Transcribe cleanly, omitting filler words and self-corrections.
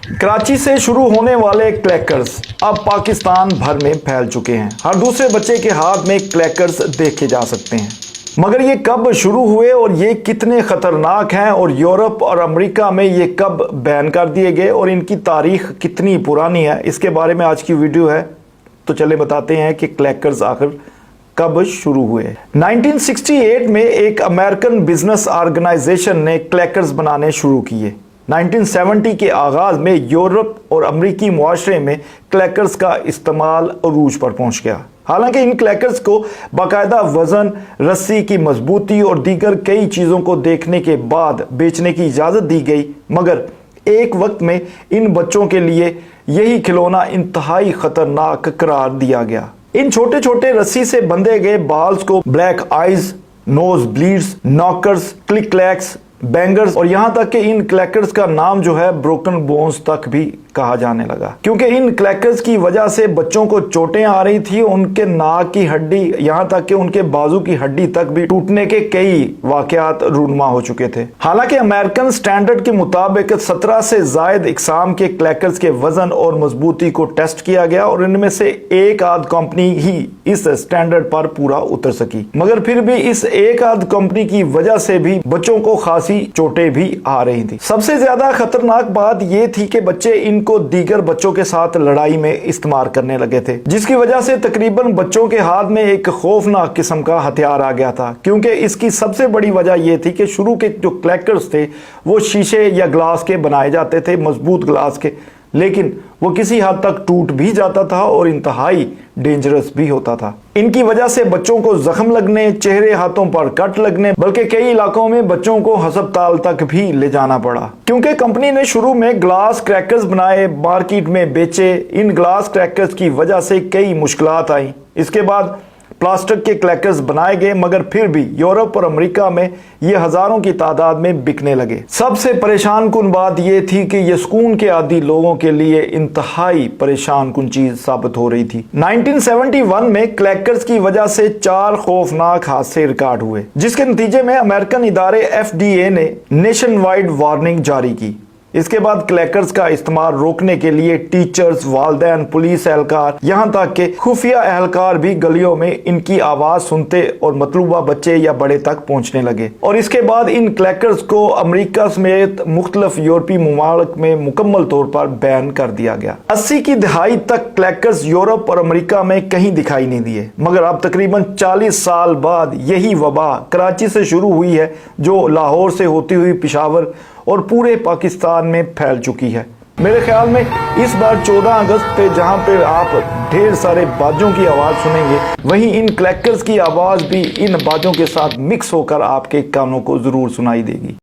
कराची से शुरू होने वाले क्लैकर्स अब पाकिस्तान भर में फैल चुके हैं। हर दूसरे बच्चे के हाथ में क्लैकर्स देखे जा सकते हैं। मगर ये कब शुरू हुए और ये कितने खतरनाक हैं और यूरोप और अमेरिका में ये कब बैन कर दिए गए और इनकी तारीख कितनी पुरानी है, इसके बारे में आज की वीडियो है। तो चले बताते हैं कि क्लैकर्स आखिर कब शुरू हुए। 1968 में एक अमेरिकन बिजनेस ऑर्गेनाइजेशन ने क्लैकर्स बनाने शुरू किए। 1970 के आगाज में यूरोप और अमेरिकी मुआशरे में क्लैकर्स का इस्तेमाल अरूज पर पहुंच गया। हालांकि इन क्लैकर्स को बाकायदा वजन, रस्सी की मजबूती और दीगर कई चीज़ों को देखने के बाद बेचने की इजाज़त दी गई, मगर एक वक्त में इन बच्चों के लिए यही खिलौना इंतहाई खतरनाक करार दिया गया। इन छोटे छोटे रस्सी से बंधे गए बाल्स को black eyes, nose bleeds, knockers, click clacks, bangers और यहां तक कि इन क्लैकर्स का नाम जो है ब्रोकन बोन्स तक भी कहा जाने लगा, क्योंकि इन क्लैकर्स की वजह से बच्चों को चोटें आ रही थी। उनके नाक की हड्डी यहां तक कि उनके बाजू की हड्डी तक भी टूटने के कई वाकयात रूनुमा हो चुके थे। हालांकि अमेरिकन स्टैंडर्ड के मुताबिक 17 से जायद इकसाम के क्लैकर्स के वजन और मजबूती को टेस्ट किया गया और इनमें से एक आध कंपनी ही इस स्टैंडर्ड पर पूरा उतर सकी, मगर फिर भी इस एक आध कंपनी की वजह से भी बच्चों को खासी चोटें भी आ रही थी। सबसे ज्यादा खतरनाक बात यह थी कि बच्चे इनको दीगर बच्चों के साथ लड़ाई में इस्तेमाल करने लगे थे, जिसकी वजह से तकरीबन बच्चों के हाथ में एक खौफनाक किस्म का हथियार आ गया था। क्योंकि इसकी सबसे बड़ी वजह यह थी कि शुरू के जो क्लैकर्स थे वो शीशे या ग्लास के बनाए जाते थे, मजबूत ग्लास के, लेकिन वो किसी हद तक टूट भी जाता था और इंतहाई डेंजरस भी होता था। इनकी वजह से बच्चों को जख्म लगने, चेहरे हाथों पर कट लगने, बल्कि कई इलाकों में बच्चों को अस्पताल तक भी ले जाना पड़ा। क्योंकि कंपनी ने शुरू में ग्लास क्रैकर्स बनाए, मार्केट में बेचे, इन ग्लास क्रैकर्स की वजह से कई मुश्किलात आई। इसके बाद प्लास्टिक के क्लैकर्स बनाए गए, मगर फिर भी यूरोप और अमेरिका में ये हजारों की तादाद में बिकने लगे। सबसे परेशान कुन बात यह थी कि ये सुकून के आदी लोगों के लिए इंतहाई परेशान कुन चीज साबित हो रही थी। 1971 में क्लैकर्स की वजह से 4 खौफनाक हादसे रिकॉर्ड हुए, जिसके नतीजे में अमेरिकन इदारे FDA ने नेशन वाइड वार्निंग जारी की। इसके बाद क्लैकर्स का इस्तेमाल रोकने के लिए टीचर्स, वालिदैन, पुलिस एहलकार, यहाँ तक के खुफिया एहलकार भी गलियों में इनकी आवाज सुनते और मतलूबा बच्चे या बड़े तक पहुंचने लगे। और इसके बाद इन क्लैकर्स को अमेरिका समेत मुख्तलिफ यूरोपीय मुमालिक में मुकम्मल तौर पर बैन कर दिया गया। 80 की दहाई तक क्लैकर्स यूरोप और अमेरिका में कहीं दिखाई नहीं दिए, मगर अब तकरीबन 40 साल बाद यही वबा कराची से शुरू हुई है, जो लाहौर से होती हुई पेशावर और पूरे पाकिस्तान में फैल चुकी है। मेरे ख्याल में इस बार 14 अगस्त पे जहां पे आप ढेर सारे बाजों की आवाज सुनेंगे, वहीं इन क्लैकर्स की आवाज भी इन बाजों के साथ मिक्स होकर आपके कानों को जरूर सुनाई देगी।